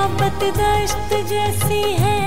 मोहब्बत दश्त जैसी है।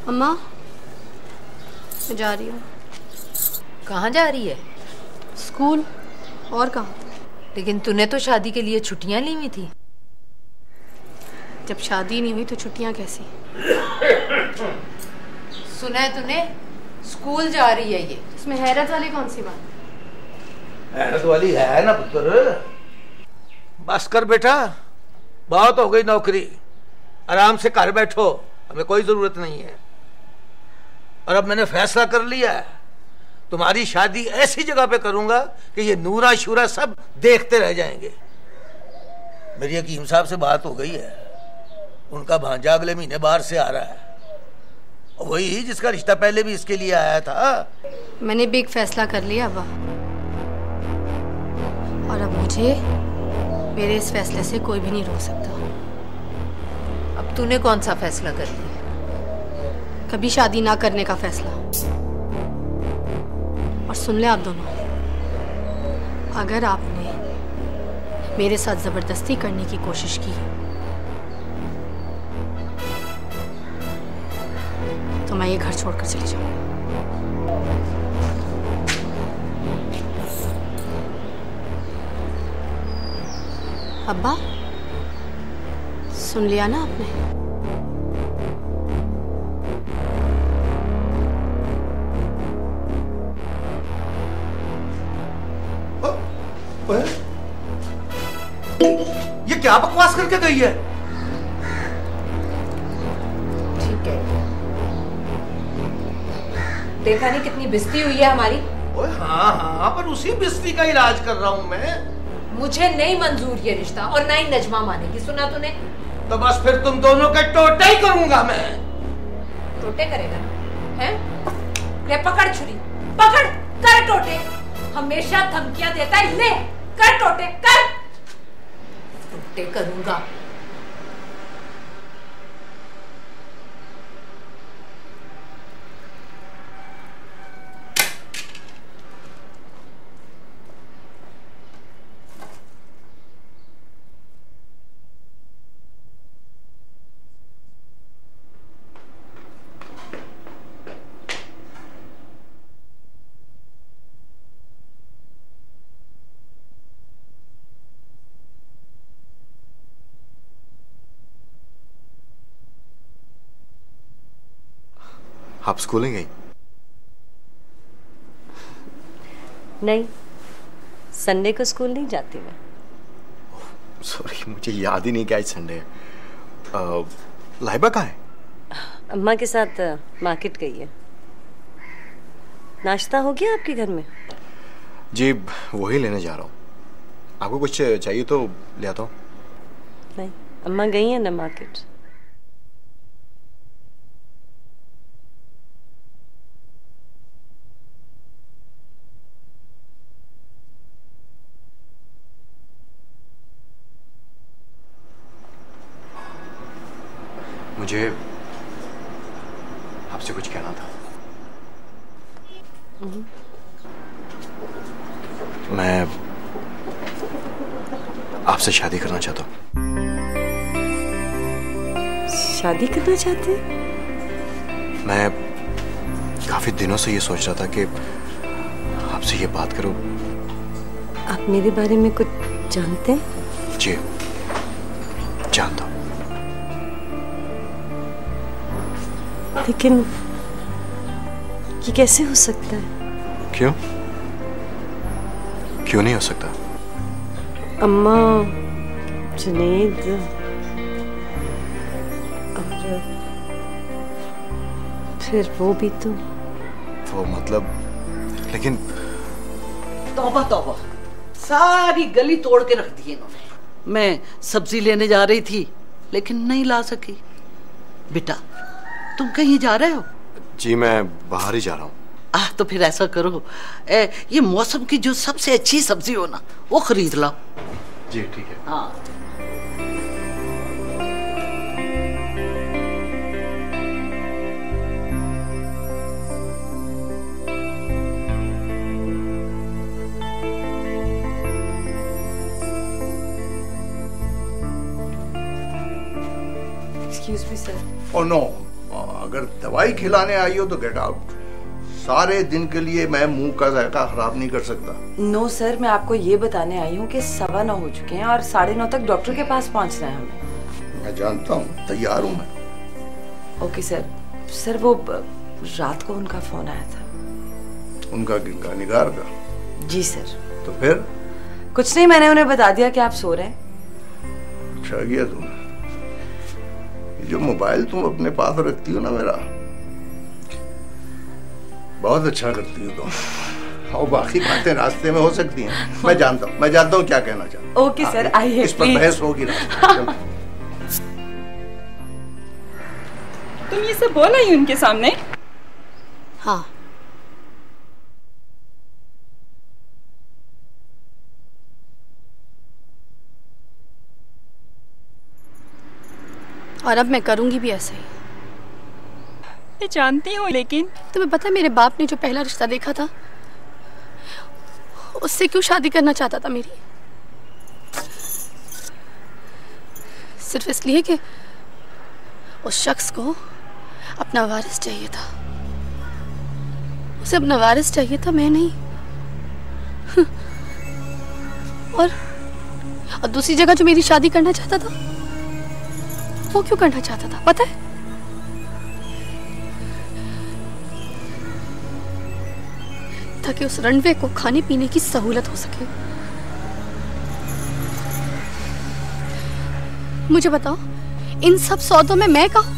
अम्मा, मैं जा रही हूँ। कहाँ जा रही है? स्कूल। और कहाँ? लेकिन तूने तो शादी के लिए छुट्टियाँ ली हुई थी। जब शादी नहीं हुई तो छुट्टियाँ कैसी? सुना है तूने? स्कूल जा रही है ये। इसमें हैरत वाली कौन सी बात? हैरत वाली है ना पुत्र। बस कर बेटा, बहुत हो गई नौकरी। आराम से घर बैठो, हमें कोई जरूरत नहीं है। और अब मैंने फैसला कर लिया है, तुम्हारी शादी ऐसी जगह पे करूंगा कि ये नूरा शूरा सब देखते रह जाएंगे। मेरी हकीम साहब से बात हो गई है, उनका भांजा अगले महीने बाहर से आ रहा है, और वही जिसका रिश्ता पहले भी इसके लिए आया था। मैंने भी एक फैसला कर लिया अब्बा, और अब मुझे मेरे इस फैसले से कोई भी नहीं रोक सकता। अब तूने कौन सा फैसला कर लिया? कभी शादी ना करने का फैसला। और सुन ले आप दोनों, अगर आपने मेरे साथ जबरदस्ती करने की कोशिश की तो मैं ये घर छोड़कर चली जाऊंगी। अब्बा, सुन लिया ना आपने? ये क्या बकवास करके गई है? ठीक है, देखा नहीं कितनी बिस्ती हुई है हमारी? ओए हाँ हाँ, पर उसी बिस्ती का इलाज कर रहा हूँ मैं। मुझे नहीं मंजूर ये रिश्ता, और ना ही नजमा मानेगी। सुना तूने? तो बस फिर तुम दोनों के टोटे ही करूंगा मैं। टोटे करेगा ना? हैं? ले पकड़ छुरी, पकड़, कर टोटे। हमेशा धमकियां देता है, ले कर टोटे, कर। टोटे करूंगा। आप स्कूल नहीं गई? नहीं, संडे को स्कूल नहीं जाती मैं। सॉरी, मुझे याद ही नहीं कि आज संडे है। लाइबा कहाँ है? अम्मा के साथ मार्केट गई है। नाश्ता हो गया आपके घर में? जी, वही लेने जा रहा हूँ। आपको कुछ चाहिए तो ले आता हूँ। नहीं, अम्मा गई है ना मार्केट। मुझे आपसे कुछ कहना था। मैं आपसे शादी करना चाहता हूँ। शादी करना चाहते हैं? मैं काफी दिनों से ये सोच रहा था कि आपसे ये बात करूं। आप मेरे बारे में कुछ जानते हैं? जी जानता हूं। लेकिन ये कैसे हो सकता है? क्यों? क्यों नहीं हो सकता? अम्मा, जुनैद और फिर वो भी तो। वो मतलब, लेकिन तौबा तौबा, सारी गली तोड़ के रख दी इन्होंने। मैं सब्जी लेने जा रही थी लेकिन नहीं ला सकी। बेटा तुम कहीं जा रहे हो? जी मैं बाहर ही जा रहा हूँ। तो फिर ऐसा करो, ये मौसम की जो सबसे अच्छी सब्जी हो ना वो खरीद लाओ। जी ठीक है। हाँ। Excuse me sir. Oh no, अगर दवाई खिलाने आई हो तो गेट आउट। सारे दिन के लिए मैं मुंह का जायका खराब नहीं कर सकता। नो सर, मैं आपको ये बताने आई हूँ कि 9:15 हो चुके हैं और 9:30 तक डॉक्टर के पास पहुँचना है हमें। मैं जानता हूँ, तैयार हूँ मैं। Okay sir. सर वो रात को उनका फोन आया था। उनका किनका? निगार का? जी सर। तो फिर? कुछ नहीं, मैंने उन्हें बता दिया कि आप सो रहे हैं। अच्छा किया तुमने। जो मोबाइल तुम अपने पास रखती हो ना मेरा, बहुत अच्छा करती हो तुम। और बाकी बातें रास्ते में हो सकती हैं। मैं जानता हूँ क्या कहना चाहता हूँ। ओके सर, आइए इस पर बहस होगी ना। तुम ये सब बोला ही उनके सामने? हाँ। और अब मैं करूंगी भी ऐसे ही। मैं जानती हूँ, लेकिन तुम्हें पता है मेरे बाप ने जो पहला रिश्ता देखा था उससे क्यों शादी करना चाहता था मेरी? सिर्फ इसलिए कि उस शख्स को अपना वारिस चाहिए था। उसे अपना वारिस चाहिए था, मैं नहीं। और दूसरी जगह जो मेरी शादी करना चाहता था वो क्यों करना चाहता था पता है? ताकि उस रनवे को खाने पीने की सहूलत हो सके। मुझे बताओ, इन सब सौदों में मैं कहाँ?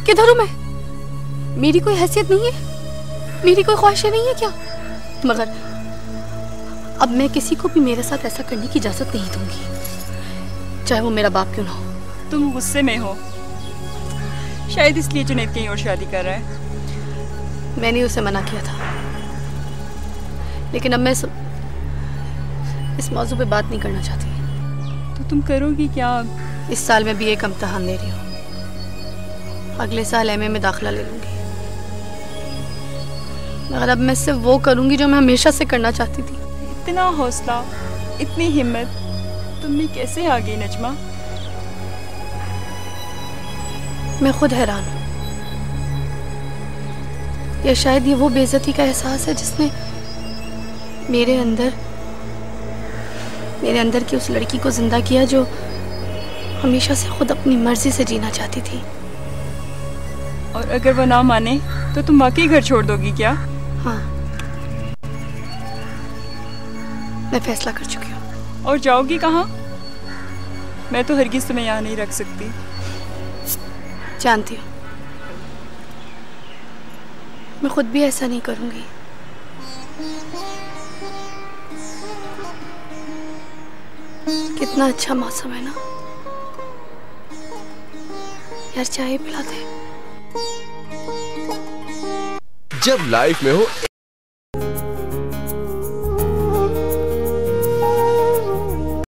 किधर हूं मैं? मेरी कोई हैसियत नहीं है? मेरी कोई ख्वाहिशें नहीं है क्या? मगर अब मैं किसी को भी मेरे साथ ऐसा करने की इजाजत नहीं दूंगी, चाहे वो मेरा बाप क्यों ना हो। तुम गुस्से में हो, शायद इसलिए जुनैद कहीं और शादी कर रहा है। मैंने उसे मना किया था, लेकिन अब मैं इस मौजू पे बात नहीं करना चाहती। तो तुम करोगी क्या? इस साल मैं BA का इम्तिहान दे रही हूँ, अगले साल MA में दाखिला ले लूंगी। मगर अब मैं सिर्फ वो करूंगी जो मैं हमेशा से करना चाहती थी। इतना हौसला, इतनी हिम्मत तुम में कैसे आ गई नजमा? मैं खुद हैरान हूँ। या शायद ये वो बेइज्जती का एहसास है जिसने मेरे अंदर की उस लड़की को जिंदा किया जो हमेशा से खुद अपनी मर्जी से जीना चाहती थी। और अगर वो ना माने तो तुम वाकई घर छोड़ दोगी क्या? हाँ, मैं फैसला कर चुकी हूँ। और जाओगी कहाँ? मैं तो हरगिज़ तुम्हें यहाँ नहीं रख सकती। जानती हूँ, मैं खुद भी ऐसा नहीं करूँगी। कितना अच्छा मौसम है ना यार, चाय पिला दे। जब लाइफ में हो